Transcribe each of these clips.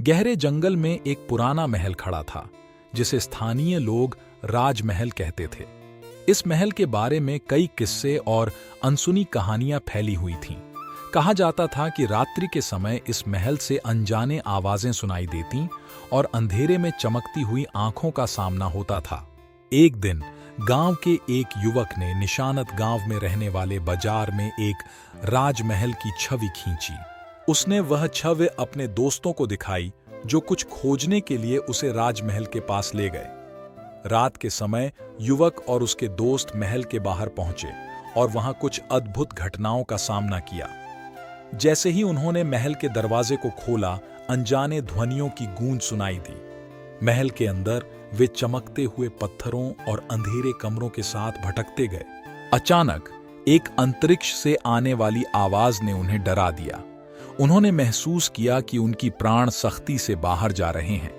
गहरे जंगल में एक पुराना महल खड़ा था, जिसे स्थानीय लोग राजमहल कहते थे। इस महल के बारे में कई किस्से और अनसुनी कहानियां फैली हुई थीं। कहा जाता था कि रात्रि के समय इस महल से अनजाने आवाजें सुनाई देतीं और अंधेरे में चमकती हुई आंखों का सामना होता था। एक दिन गांव के एक युवक ने निशानत गांव में रहने वाले बाजार में एक राजमहल की छवि खींची। उसने वह छवि अपने दोस्तों को दिखाई, जो कुछ खोजने के लिए उसे राजमहल के पास ले गए। रात के समय युवक और उसके दोस्त महल के बाहर पहुंचे और वहां कुछ अद्भुत घटनाओं का सामना किया। जैसे ही उन्होंने महल के दरवाजे को खोला, अनजाने ध्वनियों की गूंज सुनाई दी। महल के अंदर वे चमकते हुए पत्थरों और अंधेरे कमरों के साथ भटकते गए। अचानक एक अंतरिक्ष से आने वाली आवाज ने उन्हें डरा दिया। उन्होंने महसूस किया कि उनकी प्राण सख्ती से बाहर जा रहे हैं।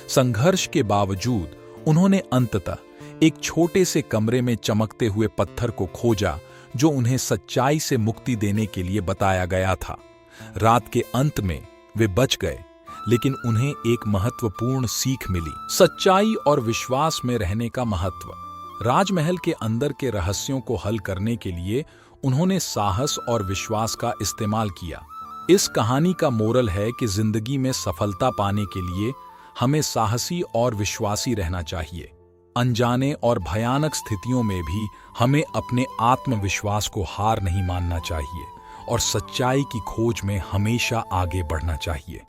संघर्ष के बावजूद उन्होंने अंततः एक छोटे से कमरे में चमकते हुए पत्थर को खोजा, जो उन्हें सच्चाई से मुक्ति देने के लिए बताया गया था। रात के अंत में वे बच गए, लेकिन उन्हें एक महत्वपूर्ण सीख मिली, सच्चाई और विश्वास में रहने का महत्व। राजमहल के अंदर के रहस्यों को हल करने के लिए उन्होंने साहस और विश्वास का इस्तेमाल किया। इस कहानी का मोरल है कि जिंदगी में सफलता पाने के लिए हमें साहसी और विश्वासी रहना चाहिए। अनजाने और भयानक स्थितियों में भी हमें अपने आत्मविश्वास को हार नहीं मानना चाहिए और सच्चाई की खोज में हमेशा आगे बढ़ना चाहिए।